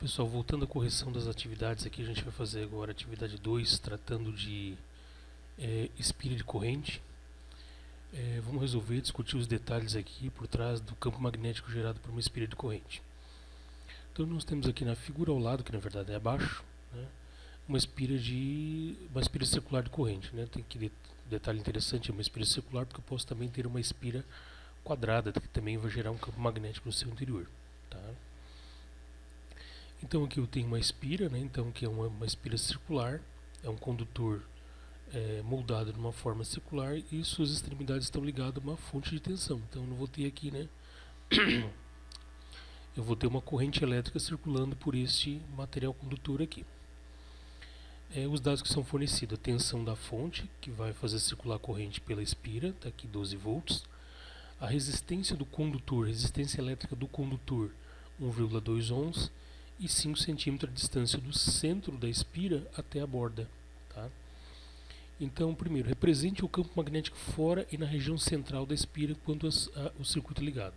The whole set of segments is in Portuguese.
Pessoal, voltando à correção das atividades aqui, a gente vai fazer agora a atividade 2, tratando de espira de corrente. Vamos resolver, discutir os detalhes aqui por trás do campo magnético gerado por uma espira de corrente. Então nós temos aqui na figura ao lado, que na verdade é abaixo, né, uma espira circular de corrente. Né? Tem que detalhe interessante, é uma espira circular porque eu posso também ter uma espira quadrada, que também vai gerar um campo magnético no seu interior. Tá? Então aqui eu tenho uma espira, né, então, que é uma espira circular, é um condutor moldado de uma forma circular e suas extremidades estão ligadas a uma fonte de tensão. Então eu vou ter aqui, né, eu vou ter uma corrente elétrica circulando por este material condutor aqui. Os dados que são fornecidos, a tensão da fonte, que vai fazer circular a corrente pela espira, está aqui 12 volts. A resistência do condutor, resistência elétrica do condutor, 1,2 ohms. E 5 centímetros a distância do centro da espira até a borda. Tá? Então, primeiro, represente o campo magnético fora e na região central da espira quando o circuito é ligado.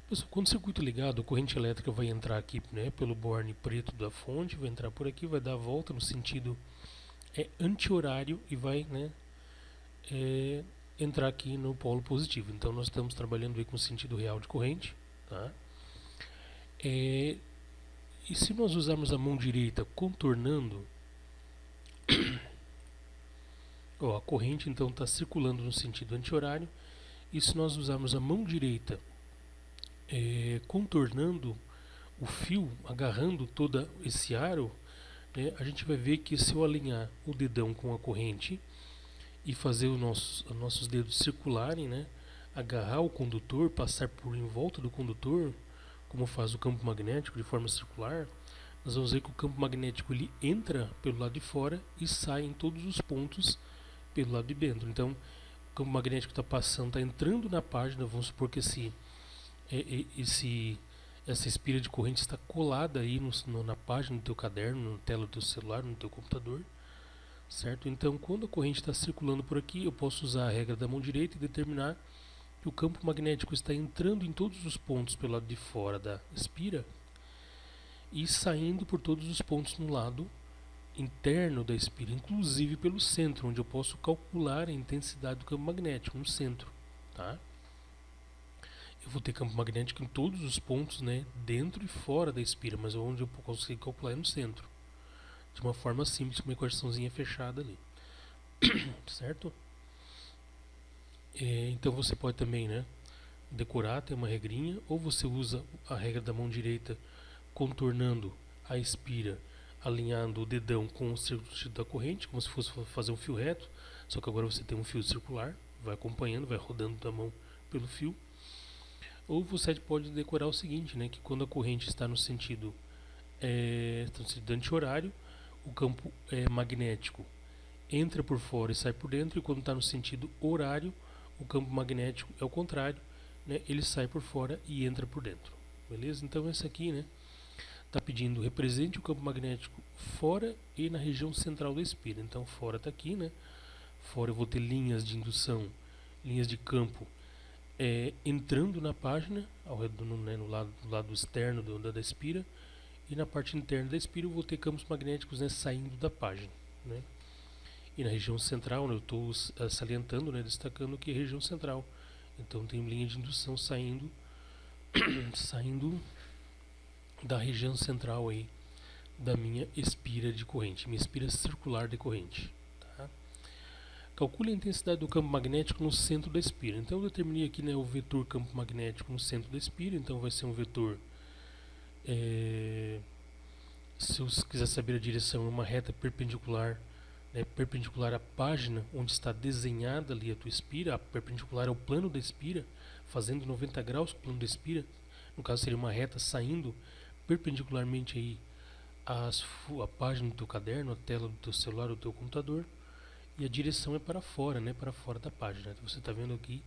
Pessoal, quando o circuito é ligado, a corrente elétrica vai entrar aqui, né, pelo borne preto da fonte, vai entrar por aqui, vai dar a volta no sentido anti-horário e vai, né, entrar aqui no polo positivo. Então, nós estamos trabalhando aí com o sentido real de corrente. Tá? E se nós usarmos a mão direita contornando, a corrente então está circulando no sentido anti-horário, e se nós usarmos a mão direita contornando o fio, agarrando todo esse aro, né, a gente vai ver que se eu alinhar o dedão com a corrente e fazer os nossos dedos circularem, né, agarrar o condutor, passar por em volta do condutor, como faz o campo magnético de forma circular, nós vamos ver que o campo magnético ele entra pelo lado de fora e sai em todos os pontos pelo lado de dentro. Então, o campo magnético está passando, está entrando na página. Vamos supor que essa espira de corrente está colada aí na página do teu caderno, na tela do teu celular, no teu computador, certo? Então, quando a corrente está circulando por aqui, eu posso usar a regra da mão direita e determinar que o campo magnético está entrando em todos os pontos pelo lado de fora da espira e saindo por todos os pontos no lado interno da espira, inclusive pelo centro, onde eu posso calcular a intensidade do campo magnético no centro. Tá? Eu vou ter campo magnético em todos os pontos, né, dentro e fora da espira, mas onde eu consigo calcular é no centro, de uma forma simples, com uma equaçãozinha fechada ali. Certo? Então você pode também, né, decorar, tem uma regrinha, ou você usa a regra da mão direita contornando a espira, alinhando o dedão com o sentido da corrente, como se fosse fazer um fio reto, só que agora você tem um fio circular, vai acompanhando, vai rodando da mão pelo fio. Ou você pode decorar o seguinte, né, que quando a corrente está no sentido anti-horário, o campo magnético entra por fora e sai por dentro, e quando está no sentido horário, o campo magnético é o contrário, né, ele sai por fora e entra por dentro. Beleza? Então essa aqui, né, está pedindo represente o campo magnético fora e na região central da espira. Então fora está aqui, né? Fora eu vou ter linhas de indução, linhas de campo entrando na página, ao redor, né, no lado externo da espira, e na parte interna da espira eu vou ter campos magnéticos, né, saindo da página. Né? E na região central, né, eu estou salientando, né, destacando que é a região central. Então tem linha de indução saindo da região central aí da minha espira de corrente, minha espira circular de corrente. Tá? Calcule a intensidade do campo magnético no centro da espira. Então eu determinei aqui, né, o vetor campo magnético no centro da espira. Então vai ser um vetor, se eu quiser saber a direção, é uma reta perpendicular, né, perpendicular à página onde está desenhada ali a tua espira. A perpendicular ao plano da espira, fazendo 90 graus com o plano da espira. No caso seria uma reta saindo perpendicularmente aí a página do teu caderno, a tela do teu celular ou do teu computador, e a direção é para fora, né, para fora da página. Então você está vendo aqui,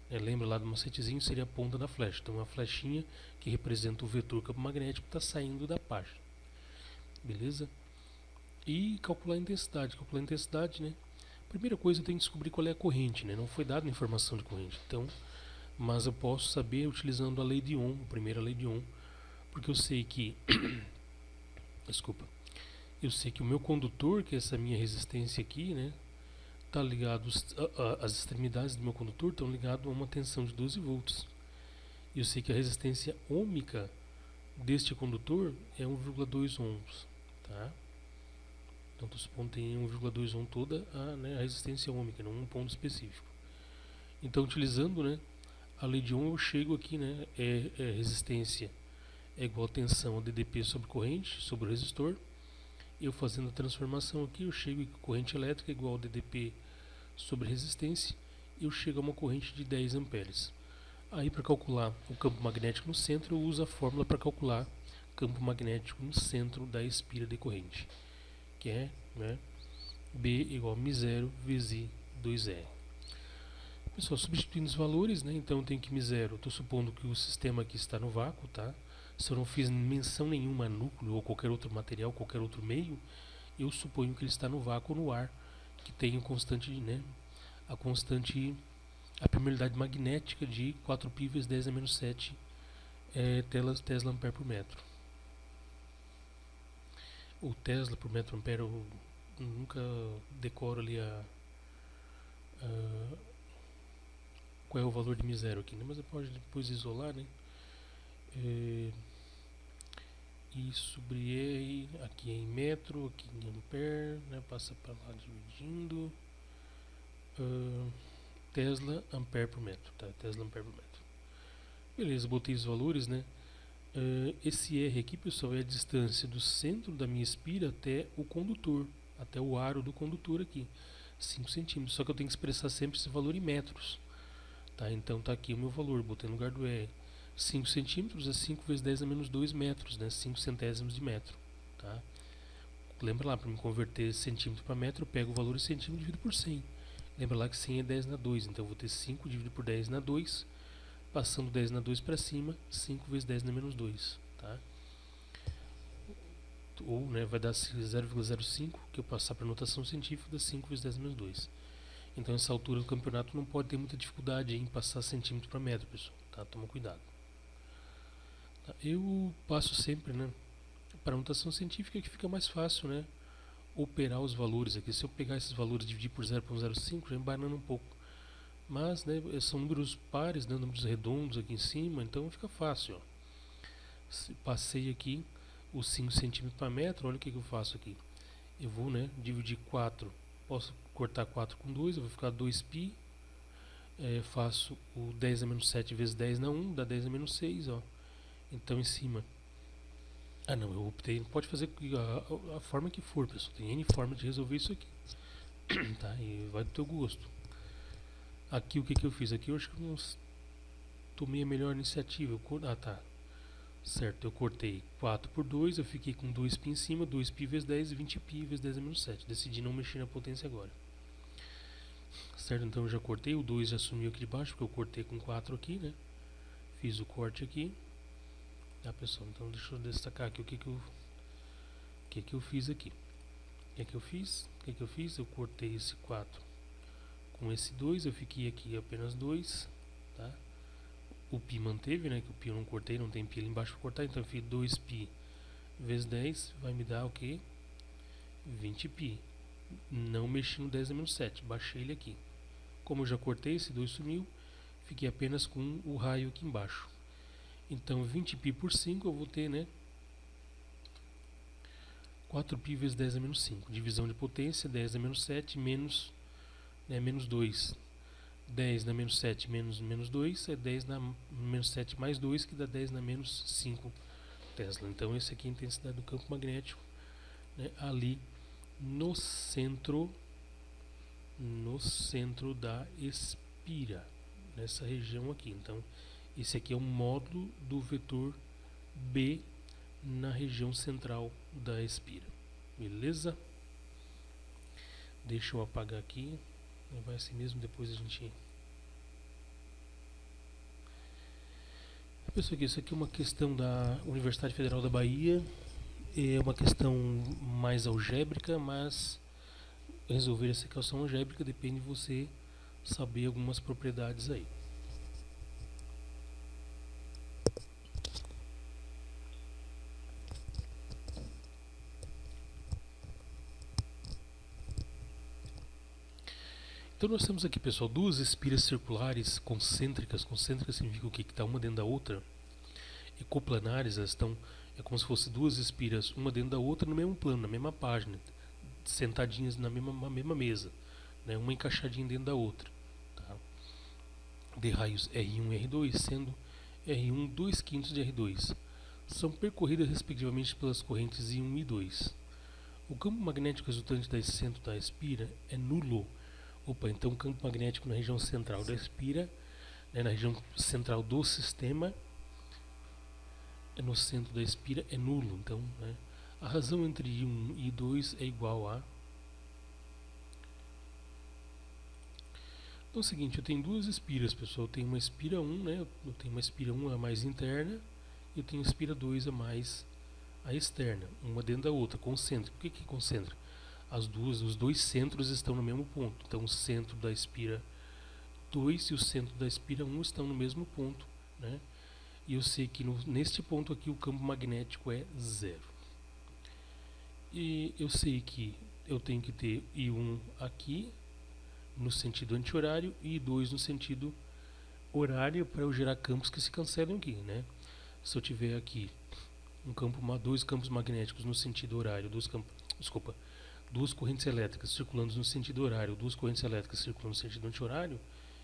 lembra lá do macetezinho, seria a ponta da flecha. Então uma flechinha que representa o vetor campo magnético está saindo da página. Beleza? E calcular a intensidade. Calcular a intensidade, né? Primeira coisa, eu tenho que descobrir qual é a corrente, né? Não foi dada informação de corrente. Então, mas eu posso saber utilizando a lei de Ohm, a primeira lei de Ohm, Porque eu sei que, desculpa, eu sei que o meu condutor, que é essa minha resistência aqui, né, tá ligado, as extremidades do meu condutor estão ligadas a uma tensão de 12 volts. E eu sei que a resistência ohmica deste condutor é 1,2 ohms, tá? Então estou supondo que tem 1,2 ohm toda a resistência ohmica, não um ponto específico. Então utilizando, né, a lei de Ohm, eu chego aqui, né, resistência é igual a tensão a DDP sobre corrente, sobre o resistor. Eu fazendo a transformação aqui, eu chego que corrente elétrica é igual a DDP sobre resistência, eu chego a uma corrente de 10 amperes. Aí para calcular o campo magnético no centro, eu uso a fórmula para calcular campo magnético no centro da espira de corrente, que é, né, B igual a μ0 vezes I 2R. Pessoal, substituindo os valores, né, então eu tenho que μ0, estou supondo que o sistema aqui está no vácuo, tá? Se eu não fiz menção nenhuma a núcleo ou qualquer outro material, qualquer outro meio, eu suponho que ele está no vácuo ou no ar, que tem um constante, né, a permeabilidade magnética de 4π vezes 10 a menos 7 Tesla ampere por metro. O Tesla por metro ampere, eu nunca decoro ali qual é o valor de μ0 aqui, né? Mas você pode depois isolar, né? I sobre R, aqui é em metro, aqui em ampere, né? Passa para lá dividindo. Tesla ampere por metro, tá? Tesla ampere por metro. Beleza, botei os valores, né? Esse R aqui, pessoal, é a distância do centro da minha espira até o condutor, até o aro do condutor aqui, 5 centímetros. Só que eu tenho que expressar sempre esse valor em metros, tá? Então tá aqui o meu valor, botei no lugar do R. 5 centímetros é 5 vezes 10 a menos 2 metros, né? 5 centésimos de metro, tá? Lembra lá, para me converter centímetro para metro, eu pego o valor em centímetro e divido por 100. Lembra lá que 100 é 10 na 2, então eu vou ter 5 dividido por 10 na 2, passando 10 na 2 para cima, 5 vezes 10 na menos 2, tá? Ou, né, vai dar 0,05, que eu passar para notação científica, dá 5 vezes 10 na menos 2. Então essa altura do campeonato não pode ter muita dificuldade em passar centímetro para metro, pessoal, tá? Toma cuidado. Tá? Eu passo sempre, né, para notação científica, que fica mais fácil, né, operar os valores aqui. Se eu pegar esses valores e dividir por 0,05, já embanana um pouco. Mas, né, são números pares, né, números redondos aqui em cima, então fica fácil. Ó. Passei aqui os 5 centímetros para metro, olha o que eu faço aqui. Eu vou, né, dividir 4, posso cortar 4 com 2, eu vou ficar 2π. Faço o 10 a menos 7 vezes 10 na 1, dá 10 a menos 6, ó. Então em cima... não, eu optei, pode fazer a forma que for, pessoal. Tem N forma de resolver isso aqui. Tá? E vai do teu gosto. Aqui o que eu fiz? Aqui eu acho que eu não tomei a melhor iniciativa. Tá. Certo, eu cortei 4 por 2, eu fiquei com 2π em cima, 2π vezes 10, 20π vezes 10 a menos 7. Decidi não mexer na potência agora. Certo, então eu já cortei, o 2 já sumiu aqui de baixo, porque eu cortei com 4 aqui, né? Fiz o corte aqui. Tá, pessoal? Então deixa eu destacar aqui o que eu fiz aqui. O que eu fiz? Eu cortei esse 4 com esse 2, eu fiquei aqui apenas 2, tá? O π manteve, né? Que o π eu não cortei, não tem π ali embaixo para cortar, então eu fiz 2π vezes 10, vai me dar o que? 20π. Não mexi no 10 a menos 7, baixei ele aqui. Como eu já cortei, esse 2 sumiu, fiquei apenas com o raio aqui embaixo. Então 20π por 5 eu vou ter, né, 4π vezes 10 a menos 5. Divisão de potência, 10 a menos 7 menos, né, menos 2. 10 na menos 7 menos 2 é 10 na menos 7 mais 2, que dá 10 na menos 5 Tesla. Então esse aqui é a intensidade do campo magnético, né, ali no centro da espira, nessa região aqui. Então esse aqui é o módulo do vetor B na região central da espira. Beleza? Deixa eu apagar aqui. Vai assim mesmo, depois a gente... Pessoal, isso aqui é uma questão da Universidade Federal da Bahia. É uma questão mais algébrica, mas resolver essa equação algébrica depende de você saber algumas propriedades aí. Então nós temos aqui, pessoal, duas espiras circulares concêntricas. Concêntricas significa o quê? Que está uma dentro da outra. E coplanares, elas estão, é como se fossem duas espiras, uma dentro da outra no mesmo plano, na mesma página, sentadinhas na mesma mesa, né? Uma encaixadinha dentro da outra. Tá? De raios R1 e R2, sendo R1 2/5 de R2. São percorridas respectivamente pelas correntes I1 e I2. O campo magnético resultante do centro da espira é nulo. Opa, então o campo magnético na região central da espira, né, na região central do sistema, no centro da espira é nulo. Então, né, a razão entre I1 e I2 é igual a... Então é o seguinte, eu tenho duas espiras, pessoal. Eu tenho uma espira 1, né, eu tenho uma espira 1 a mais interna, e eu tenho a espira 2 a mais a externa, uma dentro da outra, concêntrica. O que é concêntrica? Os dois centros estão no mesmo ponto. Então o centro da espira 2 e o centro da espira 1 estão no mesmo ponto, né? E eu sei que neste ponto aqui o campo magnético é zero. E eu sei que eu tenho que ter I1 aqui no sentido anti-horário e I2 no sentido horário para eu gerar campos que se cancelam aqui, né? Se eu tiver aqui dois campos magnéticos no sentido horário, duas correntes elétricas circulando no sentido horário, duas correntes elétricas circulando no sentido anti-horário,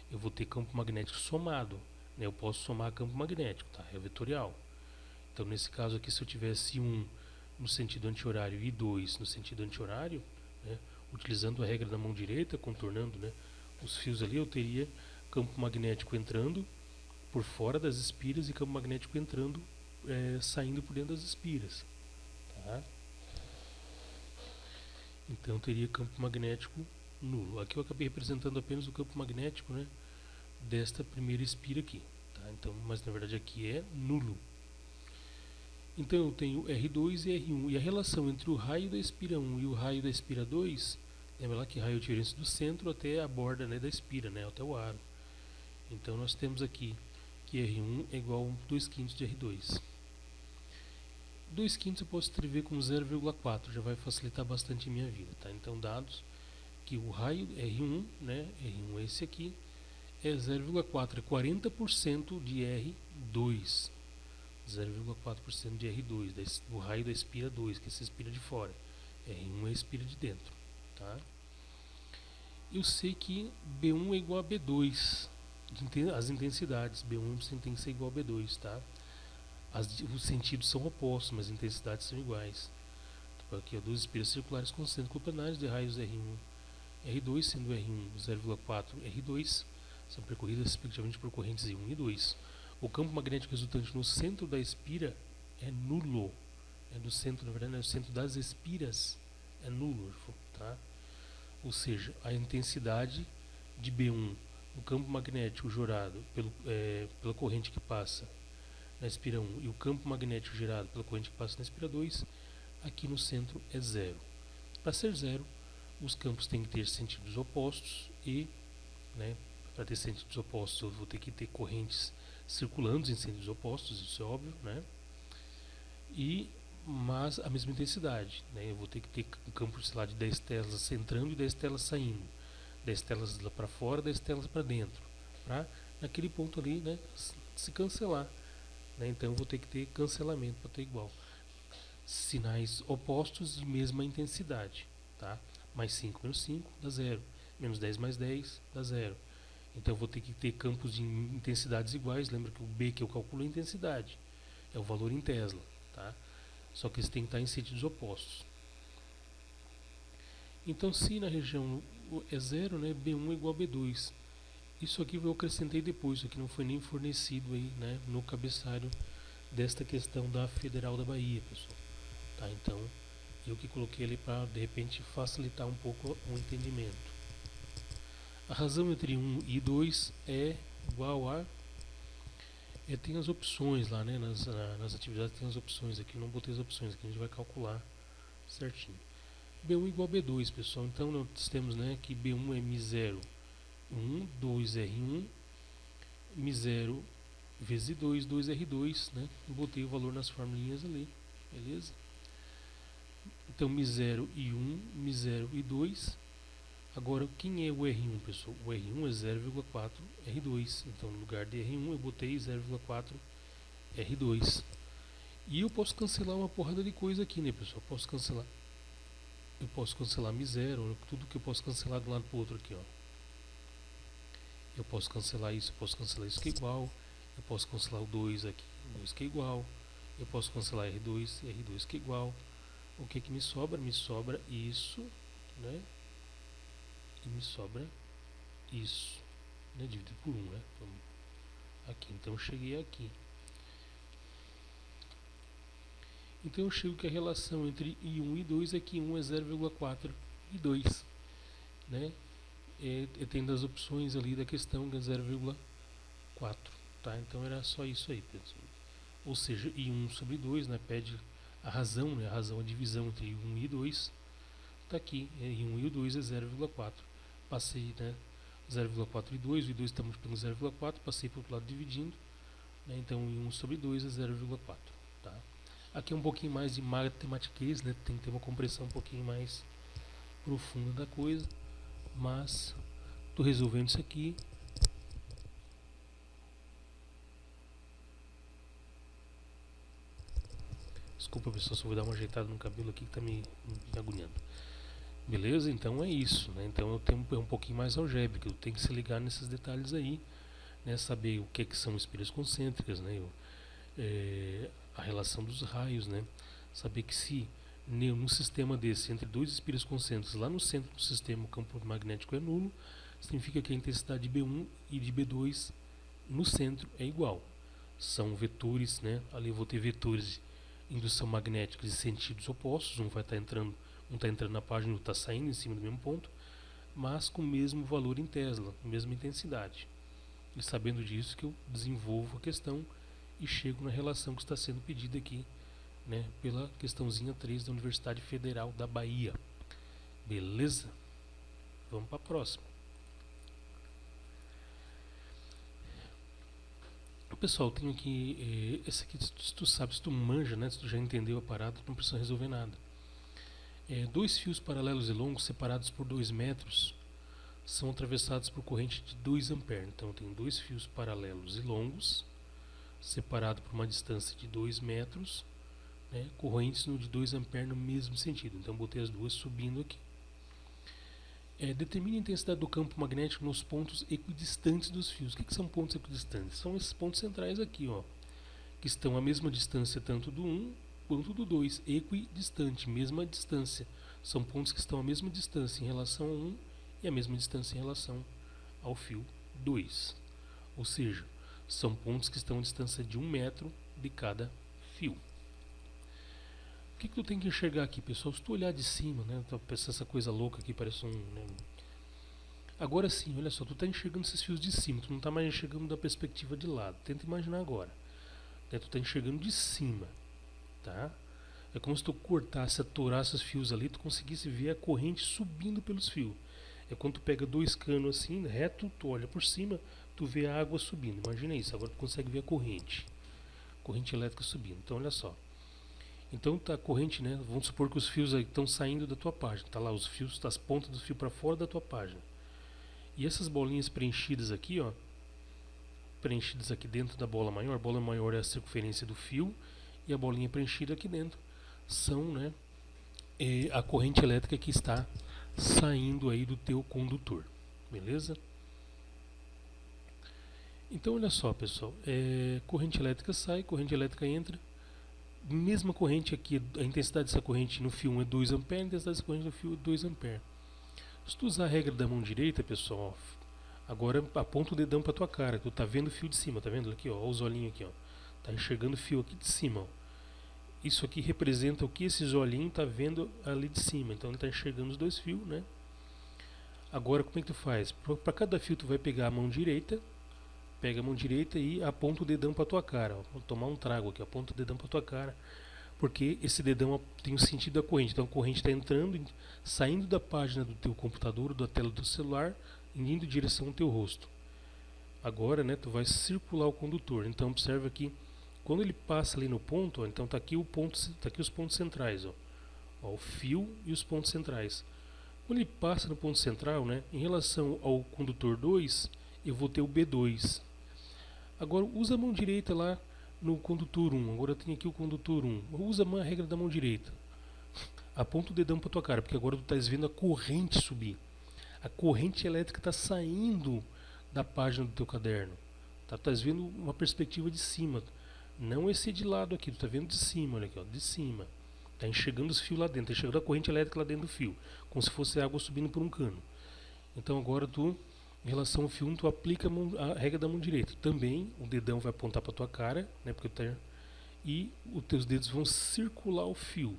eu vou ter campo magnético somado, né? Eu posso somar campo magnético, tá? É vetorial. Então nesse caso aqui, se eu tivesse um no sentido anti-horário e 2 no sentido anti-horário, né, utilizando a regra da mão direita, contornando, né, os fios ali, eu teria campo magnético entrando por fora das espiras e campo magnético entrando, saindo por dentro das espiras. Tá? Então eu teria campo magnético nulo. Aqui eu acabei representando apenas o campo magnético, né, desta primeira espira aqui. Tá? Então, mas na verdade aqui é nulo. Então eu tenho R2 e R1. E a relação entre o raio da espira 1 e o raio da espira 2, lembra lá que raio é a diferença do centro até a borda, né, da espira, né, até o aro. Então nós temos aqui que R1 é igual a 2/5 de R2. 2/5 eu posso escrever como 0,4, já vai facilitar bastante a minha vida. Tá? Então dados que o raio R1, né, R1 é esse aqui, é 0,4, é 40% de R2. 0,4% de R2, do raio da espira 2, que é essa espira de fora. R1 é a espira de dentro. Tá? Eu sei que B1 é igual a B2, as intensidades. B1 tem que ser igual a B2. Tá? Os sentidos são opostos, mas as intensidades são iguais. Então, aqui, duas espiras circulares concêntricas coplanares de raios R1 R2, sendo R1 0,4 R2, são percorridas respectivamente por correntes I1 e 2. O campo magnético resultante no centro da espira é nulo. É do centro, na verdade, é o centro das espiras é nulo. Tá? Ou seja, a intensidade de B1 no campo magnético gerado pela corrente que passa na espira 1 e o campo magnético gerado pela corrente que passa na espira 2, aqui no centro é zero. Para ser zero, os campos têm que ter sentidos opostos e, né, para ter sentidos opostos eu vou ter que ter correntes circulando em sentidos opostos, isso é óbvio, né? Mas a mesma intensidade, né? Eu vou ter que ter um campo, sei lá, de 10 teslas entrando e 10 teslas saindo, 10 teslas lá para fora, 10 teslas para dentro, para naquele ponto ali, né, se cancelar, né? Então eu vou ter que ter cancelamento para ter igual. Sinais opostos de mesma intensidade, tá? Mais 5 menos 5 dá 0, menos 10 mais 10 dá 0. Então eu vou ter que ter campos de intensidades iguais. Lembra que o B que eu calculo é a intensidade, é o valor em Tesla, tá? Só que eles têm que estar em sentidos opostos. Então se na região é 0, né, B1 é igual a B2. Isso aqui eu acrescentei depois, isso aqui não foi nem fornecido aí, né, no cabeçalho desta questão da Federal da Bahia, pessoal. Tá? Então eu que coloquei ali para de repente facilitar um pouco o entendimento. A razão entre 1 e 2 é igual a... tem as opções lá, né? Nas atividades tem as opções aqui. Eu não botei as opções aqui, a gente vai calcular certinho. B1 igual a B2, pessoal. Então nós temos, né, que B1 é μ0 1, 2R1, μ0 vezes 2, 2R2, né? Eu botei o valor nas formulinhas ali, beleza? Então μ0 e 1, μ0 e 2. Agora, quem é o R1, pessoal? O R1 é 0,4 R2. Então, no lugar de R1, eu botei 0,4 R2. E eu posso cancelar uma porrada de coisa aqui, né, pessoal? Eu posso cancelar mi0, tudo que eu posso cancelar de um lado para o outro aqui, ó. Eu posso cancelar isso que é igual. Eu posso cancelar o 2 aqui, 2 que é igual. Eu posso cancelar R2 que é igual. O que que me sobra? Me sobra isso, né? E me sobra isso, né? Dividido por 1, né? Aqui, então eu cheguei aqui. Então eu chego que a relação entre I1 e 2 é que 1 é 0,4 e 2, né? Tendo as opções ali da questão que é 0,4, tá? Então era só isso aí, pessoal. Ou seja, I1 sobre 2, né? Pede a razão, né? A razão, a divisão entre I1 e 2 está aqui. I1 e o 2 é 0,4. Passei, né? 0,4 e 2, o I2 está multiplicando 0,4, passei para o outro lado dividindo, né? Então I1 sobre 2 é 0,4, tá? Aqui é um pouquinho mais de matematiquez, né? Tem que ter uma compreensão um pouquinho mais profunda da coisa, mas estou resolvendo isso aqui. Desculpa, pessoal, só vou dar uma ajeitada no cabelo aqui que está me agoniando. Beleza? Então é isso, né? Então eu tenho um pouquinho mais algébrico, eu tenho que se ligar nesses detalhes aí, né? Saber o que são espelhas concêntricas, né? A relação dos raios, né? Saber que se num sistema desse, entre dois espelhos concêntricos, lá no centro do sistema o campo magnético é nulo, significa que a intensidade de B1 e de B2 no centro é igual. São vetores, né? Ali eu vou ter vetores de indução magnética de sentidos opostos, um está entrando na página, outro está saindo em cima do mesmo ponto, mas com o mesmo valor em Tesla, a mesma intensidade. E sabendo disso que eu desenvolvo a questão e chego na relação que está sendo pedida aqui, né, pela questãozinha 3 da Universidade Federal da Bahia. Beleza? Vamos para a próxima. Pessoal, tenho aqui, esse aqui, se tu sabe, se tu manja, né, se tu já entendeu a parada, tu não precisa resolver nada. Dois fios paralelos e longos separados por 2 metros são atravessados por corrente de 2 amperes. Então tem dois fios paralelos e longos separados por uma distância de 2 metros, né, correntes de 2 amperes no mesmo sentido. Então botei as duas subindo aqui. Determine a intensidade do campo magnético nos pontos equidistantes dos fios. O que são pontos equidistantes? São esses pontos centrais aqui, ó, que estão à mesma distância tanto do 1 quanto do 2. Equidistante, mesma distância. São pontos que estão à mesma distância em relação ao 1 e à mesma distância em relação ao fio 2. Ou seja, são pontos que estão à distância de 1 metro de cada fio. O que tu tem que enxergar aqui, pessoal? Se tu olhar de cima, né, tu pensa essa coisa louca aqui, parece né? Agora sim, olha só, tu tá enxergando esses fios de cima, tu não tá mais enxergando da perspectiva de lado. Tenta imaginar agora, né? Tu tá enxergando de cima, tá? É como se tu cortasse, atorasse os fios ali, tu conseguisse ver a corrente subindo pelos fios. É quando tu pega dois canos assim, reto, tu olha por cima, tu vê a água subindo. Imagina isso, agora tu consegue ver a corrente elétrica subindo. Então olha só. Então tá a corrente, né? Vamos supor que os fios estão saindo da tua página. Tá lá os fios, as pontas do fio para fora da tua página. E essas bolinhas preenchidas aqui, ó, preenchidas aqui dentro da bola maior. A bola maior é a circunferência do fio e a bolinha preenchida aqui dentro são, né, a corrente elétrica que está saindo aí do teu condutor. Beleza? Então olha só, pessoal, corrente elétrica sai, corrente elétrica entra. Mesma corrente aqui, a intensidade dessa corrente no fio 1 é 2 A, a intensidade dessa corrente no fio é 2 A. Se tu usar a regra da mão direita, pessoal, agora aponta o dedão para tua cara, que tu tá vendo o fio de cima, tá vendo aqui, ó, os olhinhos aqui, ó. Tá enxergando o fio aqui de cima, ó. Isso aqui representa o que esses olhinhos tá vendo ali de cima, então ele tá enxergando os dois fios, né? Agora como é que tu faz? Para cada fio tu vai pegar a mão direita, pega a mão direita e aponta o dedão para tua cara. Ó. Vou tomar um trago aqui, aponta o dedão para tua cara, porque esse dedão tem o sentido da corrente. Então a corrente está entrando, saindo da página do teu computador, da tela do celular, indo em direção ao teu rosto. Agora, né, tu vai circular o condutor. Então observa aqui, quando ele passa ali no ponto, ó, então tá aqui o ponto, tá aqui os pontos centrais, ó, o fio e os pontos centrais. Quando ele passa no ponto central, né, em relação ao condutor 2, eu vou ter o B2. Agora usa a mão direita lá no condutor 1. Agora eu tenho aqui o condutor 1. Usa a regra da mão direita. Aponta o dedão para tua cara, porque agora tu estás vendo a corrente subir. A corrente elétrica está saindo da página do teu caderno. Tá? Tu estás vendo uma perspectiva de cima. Não esse de lado aqui, tu está vendo de cima, olha aqui, ó, de cima. Está enxergando os fios lá dentro, está enxergando a corrente elétrica lá dentro do fio, como se fosse água subindo por um cano. Então agora tu, em relação ao fio, tu aplica a regra da mão direita. Também o dedão vai apontar para tua cara, né, porque e os teus dedos vão circular o fio.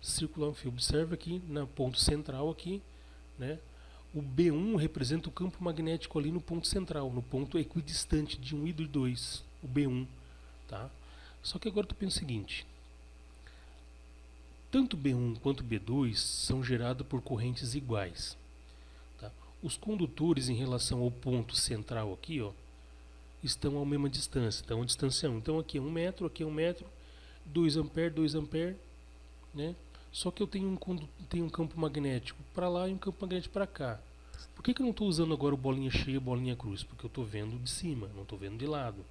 Circular o fio. Observa aqui no ponto central aqui, né? O B1 representa o campo magnético ali no ponto central, no ponto equidistante de 1 e de 2, o B1, tá? Só que agora tu pensa o seguinte: tanto B1 quanto B2 são gerados por correntes iguais. Tá? Os condutores em relação ao ponto central aqui, ó, estão a mesma distância, então a distância 1. Então aqui é 1 metro, aqui é 1 metro, 2 ampere, 2 ampere, né? Só que eu tenho um campo magnético para lá e um campo magnético para cá. Por que eu não estou usando agora o bolinha cheia e bolinha cruz? Porque eu estou vendo de cima, não estou vendo de lado.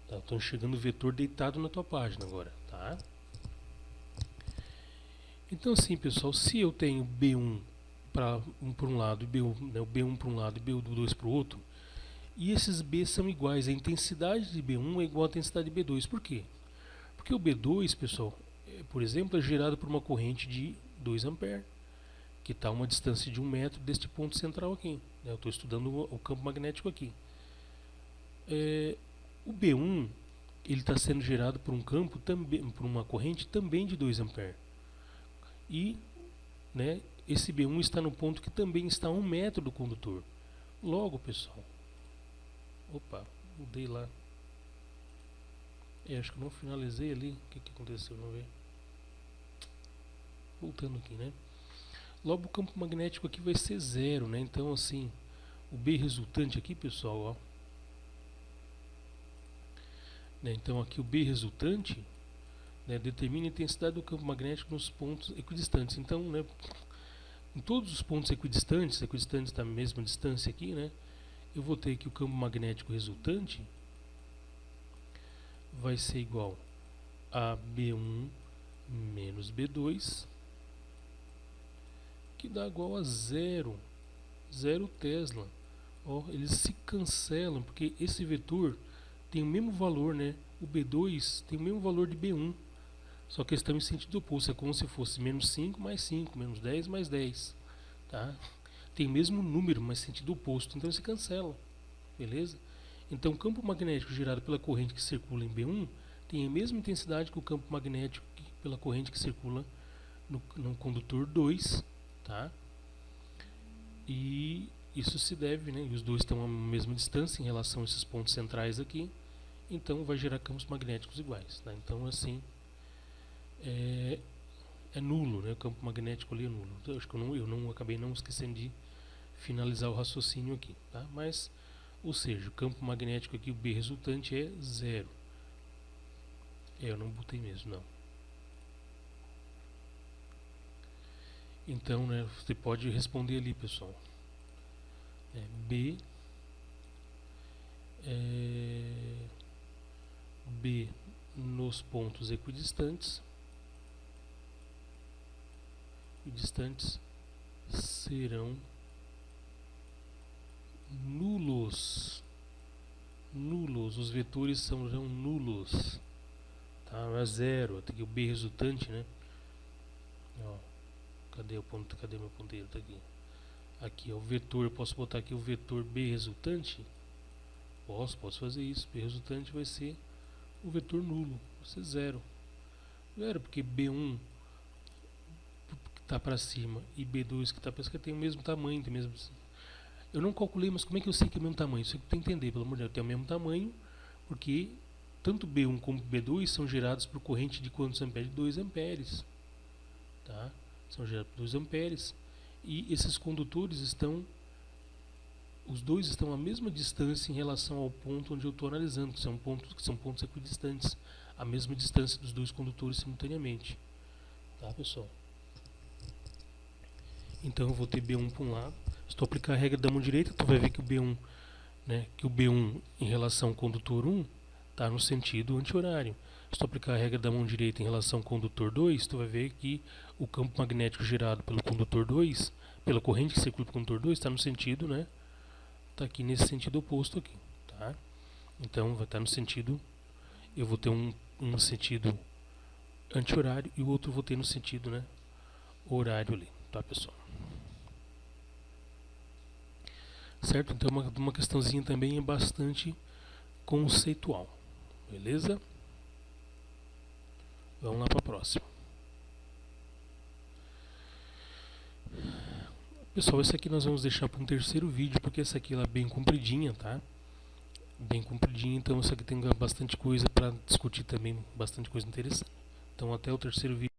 Tá? Estou enxergando o vetor deitado na tua página agora. Tá? Então assim, pessoal, se eu tenho B1 para um lado, e B1, né, o B1 para um lado e B2 para o outro, e esses B são iguais, a intensidade de B1 é igual à intensidade de B2. Por quê? Porque o B2, pessoal, por exemplo, é gerado por uma corrente de 2 ampere, que está a uma distância de 1 metro deste ponto central aqui. Né? Eu estou estudando o campo magnético aqui. O B1 ele está sendo gerado por um campo também, por uma corrente também de 2 ampere. E, né, esse B1 está no ponto que também está a 1 metro do condutor. Logo, pessoal, opa, mudei lá. Acho que eu não finalizei ali. O que aconteceu? Não ver. Voltando aqui, né? Logo o campo magnético aqui vai ser 0, né? Então assim, o B resultante aqui, pessoal, ó. Né? Então aqui o B resultante, né, determina a intensidade do campo magnético nos pontos equidistantes. Então, né, em todos os pontos equidistantes da mesma distância aqui, né, eu vou ter que o campo magnético resultante vai ser igual a B1 menos B2, que dá igual a 0 Tesla. Ó, eles se cancelam, porque esse vetor tem o mesmo valor, né? O B2 tem o mesmo valor de B1, só que eles estão em sentido oposto. É como se fosse menos 5 mais 5, menos 10 mais 10. Tá? Tem o mesmo número, mas sentido oposto, então se cancela. Beleza? Então o campo magnético gerado pela corrente que circula em B1 tem a mesma intensidade que o campo magnético pela corrente que circula no condutor 2. Tá? E isso se deve, né? E os dois estão a mesma distância em relação a esses pontos centrais aqui, então vai gerar campos magnéticos iguais. Tá? Então assim é nulo, né? O campo magnético ali é nulo. Então, acho que eu não acabei não esquecendo de finalizar o raciocínio aqui, tá? Mas, ou seja, o campo magnético aqui, o B resultante é 0. Eu não botei mesmo, não. Então, né, você pode responder ali, pessoal. B nos pontos equidistantes serão nulos. Os vetores serão nulos. Tá? É 0, tem aqui o B resultante, né? Ó, cadê meu ponteiro? Tá aqui. Aqui, ó, o vetor, eu posso botar aqui o vetor B resultante? Posso fazer isso. B resultante vai ser o vetor nulo, vai ser 0. 0, porque B1 que está para cima e B2 que está para cima tem o mesmo tamanho, tem mesmo. Eu não calculei, mas como é que eu sei que é o mesmo tamanho? Isso aqui tem que entender, pelo amor de Deus, tem o mesmo tamanho, porque tanto B1 como B2 são gerados por corrente de quantos amperes? 2 amperes. Tá? São gerados por 2 amperes. E esses condutores os dois estão a mesma distância em relação ao ponto onde eu estou analisando, que são pontos equidistantes, a mesma distância dos dois condutores simultaneamente. Tá, pessoal? Então eu vou ter B1 para um lado. Se tu aplicar a regra da mão direita, tu vai ver que o B1, né, que o B1 em relação ao condutor 1 está no sentido anti-horário. Se tu aplicar a regra da mão direita em relação ao condutor 2, tu vai ver que o campo magnético gerado pelo condutor 2, pela corrente que circula pelo condutor 2, está no sentido, né? Está aqui nesse sentido oposto aqui, tá? Então vai estar no sentido, eu vou ter um sentido anti-horário e o outro vou ter no sentido, né, horário ali, tá, pessoal? Certo? Então uma questãozinha também é bastante conceitual, beleza? Vamos lá para a próxima. Pessoal, esse aqui nós vamos deixar para um terceiro vídeo, porque essa aqui ela é bem compridinha, tá? Bem compridinha, então essa aqui tem bastante coisa para discutir também, bastante coisa interessante. Então até o terceiro vídeo.